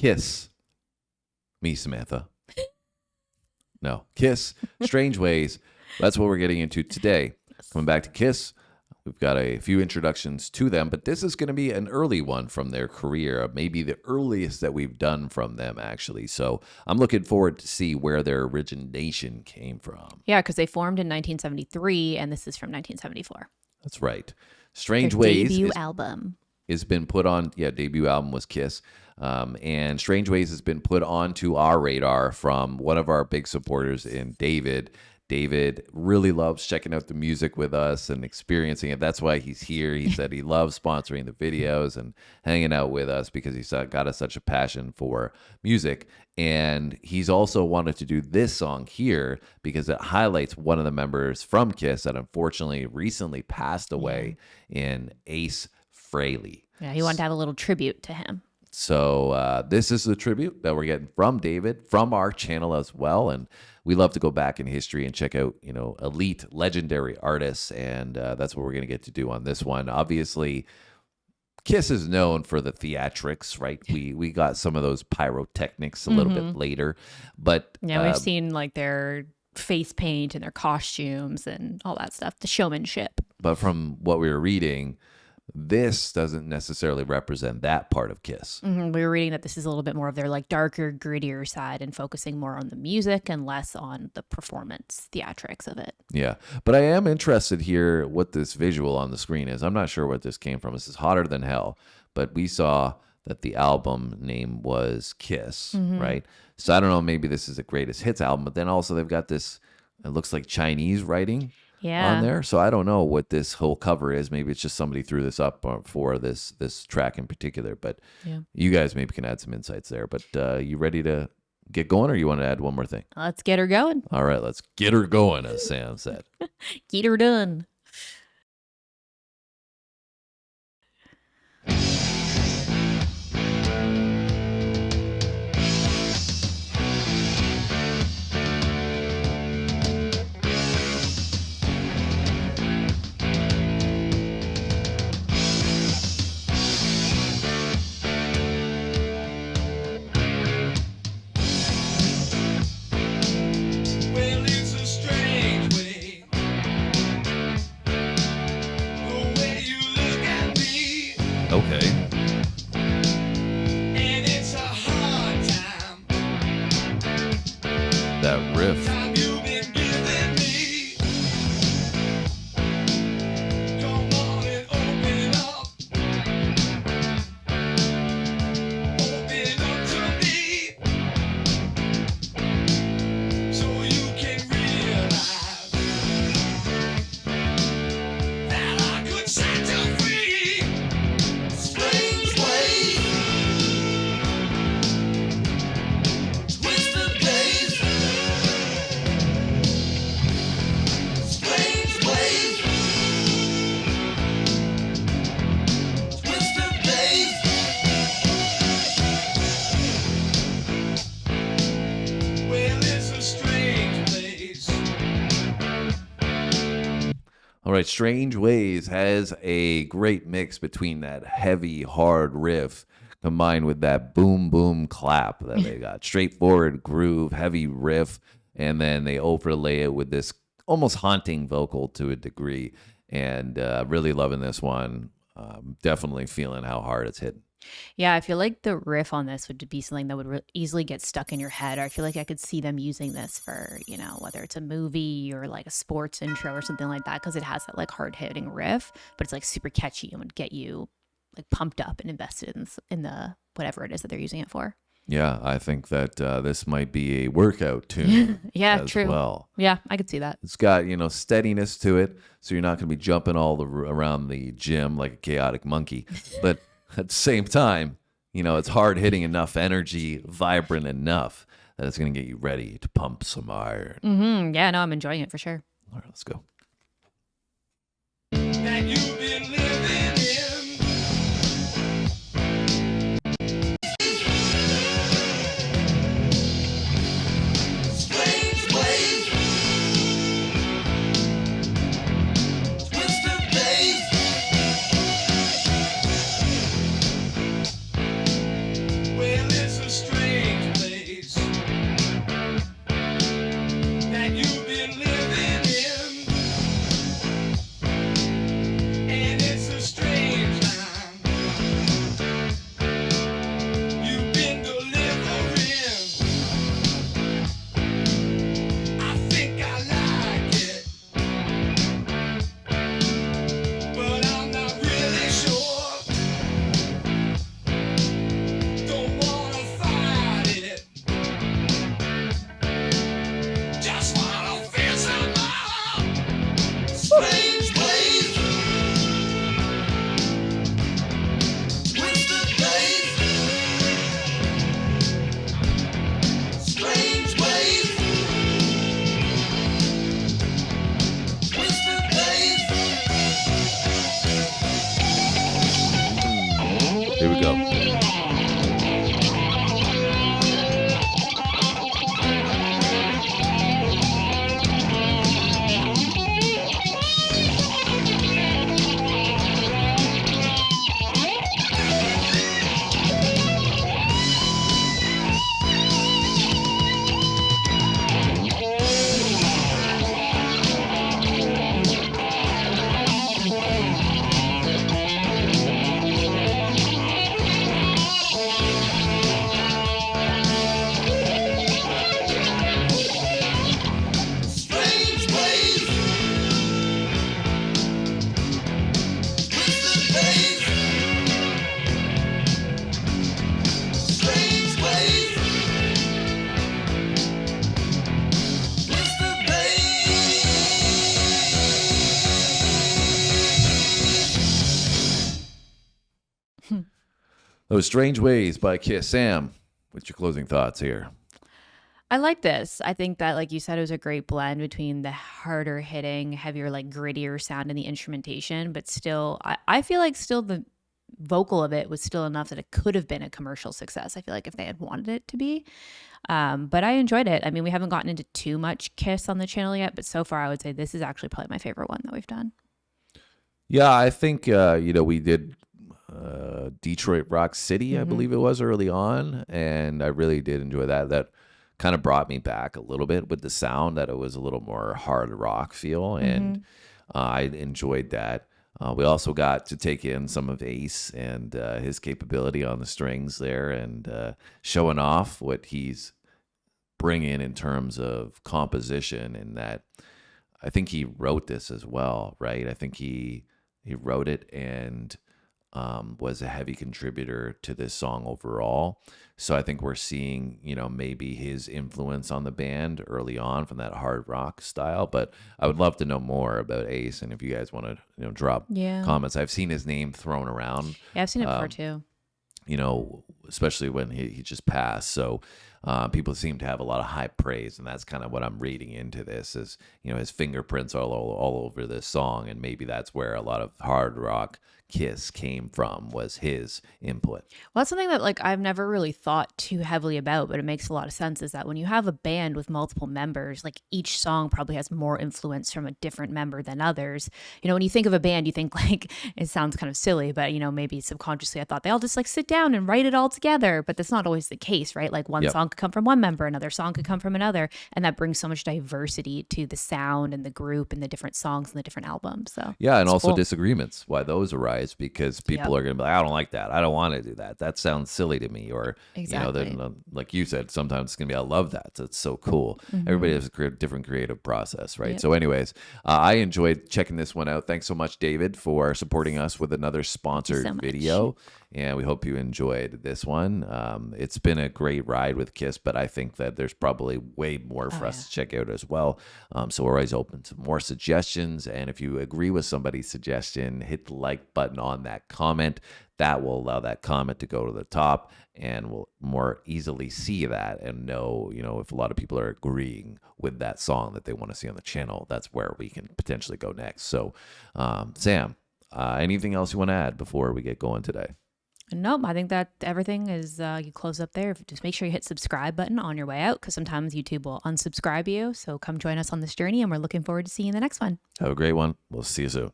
Kiss. Me, Samantha. No, Kiss, Strange Ways. That's what we're getting into today. Coming back to Kiss, we've got a few introductions to them, but this is going to be an early one from their career, maybe the earliest that we've done from them, actually. So I'm looking forward to see where their origination came from. Yeah, because they formed in 1973, and this is from 1974. That's right. Strange Their Ways debut album has been put on. Yeah, debut album was Kiss. And Strange Ways has been put onto our radar from one of our big supporters in David. David really loves checking out the music with us and experiencing it. That's why he's here. He said he loves sponsoring the videos and hanging out with us because he's got such a passion for music. And he's also wanted to do this song here because it highlights one of the members from Kiss that unfortunately recently passed away in Ace Frehley. Yeah, he wanted to have a little tribute to him. So this is the tribute that we're getting from David, from our channel as well. And we love to go back in history and check out, elite, legendary artists. And that's what we're going to get to do on this one. Obviously, Kiss is known for the theatrics, right? We got some of those pyrotechnics a little bit later. But yeah, we've seen like their face paint and their costumes and all that stuff, the showmanship. But from what we were reading, this doesn't necessarily represent that part of Kiss. We were reading that this is a little bit more of their like darker, grittier side and focusing more on the music and less on the performance theatrics of it. Yeah, but I am interested here what this visual on the screen is. I'm not sure what this came from. This is Hotter Than Hell, but we saw that the album name was Kiss, right? So I don't know, maybe this is a greatest hits album, but then also they've got this, it looks like Chinese writing. On there. So I don't know what this whole cover is. Maybe it's just somebody threw this up for this track in particular. But you guys maybe can add some insights there. But you ready to get going, or you want to add one more thing? Let's get her going. All right, let's get her going, as Sam said. Get her done. Okay. And it's a hard time. That riff. Time you've been giving me. Come on and open up. Open up to me. So you can realize that I could set you free. Strange ways, twisted days. Strange ways, twisted days. Well, it's a strange place. All right, Strange Ways has a great mix between that heavy, hard riff combined with that boom, boom clap that they got. Straightforward groove, heavy riff, and then they overlay it with this almost haunting vocal to a degree. And really loving this one. Definitely feeling how hard it's hitting. Yeah, I feel like the riff on this would be something that would easily get stuck in your head. Or I feel like I could see them using this for, whether it's a movie or like a sports intro or something like that, because it has that like hard hitting riff, but it's like super catchy and would get you like pumped up and invested in the whatever it is that they're using it for. Yeah, I think that this might be a workout tune. Yeah, as true. Well, yeah, I could see that. It's got steadiness to it, so you're not going to be jumping around the gym like a chaotic monkey, but at the same time, it's hard hitting enough energy, vibrant enough that it's going to get you ready to pump some iron. Yeah, no, I'm enjoying it for sure. All right, let's go. That you've been living in. Strange ways, twisted days. Well, it's a Those Strange Ways by Kiss. Sam, what's your closing thoughts here? I like this. I think that, like you said, it was a great blend between the harder hitting, heavier, like grittier sound and the instrumentation, but still, I feel like still the vocal of it was still enough that it could have been a commercial success. I feel like if they had wanted it to be. But I enjoyed it. I mean, we haven't gotten into too much Kiss on the channel yet, but so far I would say this is actually probably my favorite one that we've done. Yeah, I think, we did Detroit Rock City, I believe it was early on, and I really did enjoy that. That kind of brought me back a little bit with the sound, that it was a little more hard rock feel, and I enjoyed that. We also got to take in some of Ace and his capability on the strings there, and showing off what he's bringing in terms of composition, and that I think he wrote this as well, right? I think he wrote it and was a heavy contributor to this song overall. So I think we're seeing, maybe his influence on the band early on from that hard rock style. But I would love to know more about Ace, and if you guys want to, drop comments. I've seen his name thrown around. Yeah, I've seen it before too. Especially when he just passed. So people seem to have a lot of high praise, and that's kind of what I'm reading into this is, his fingerprints are all over this song, and maybe that's where a lot of hard rock Kiss came from, was his input. Well, that's something that I've never really thought too heavily about, but it makes a lot of sense, is that when you have a band with multiple members, each song probably has more influence from a different member than others. When you think of a band, you think it sounds kind of silly, but maybe subconsciously I thought they all just sit down and write it all together, but that's not always the case, right? One song could come from one member, another song could come from another, and that brings so much diversity to the sound and the group and the different songs and the different albums. So yeah, and also cool. Disagreements, why those arise, because people are going to be like, I don't like that, I don't want to do that, that sounds silly to me, or exactly. then like you said, sometimes it's going to be, I love that, it's so cool. Everybody has a different creative process, right? So anyways, I enjoyed checking this one out. Thanks so much, David, for supporting us with another sponsored video, and we hope you enjoyed this one. It's been a great ride with Kiss, but I think that there's probably way more for us to check out as well. So we're always open to more suggestions, and if you agree with somebody's suggestion, hit the like button on that comment. That will allow that comment to go to the top, and we'll more easily see that and know, if a lot of people are agreeing with that song that they want to see on the channel. That's where we can potentially go next. So, Sam, anything else you want to add before we get going today? Nope, I think that everything is, you close up there. Just make sure you hit subscribe button on your way out, because sometimes YouTube will unsubscribe you. So come join us on this journey, and we're looking forward to seeing you in the next one. Have a great one. We'll see you soon.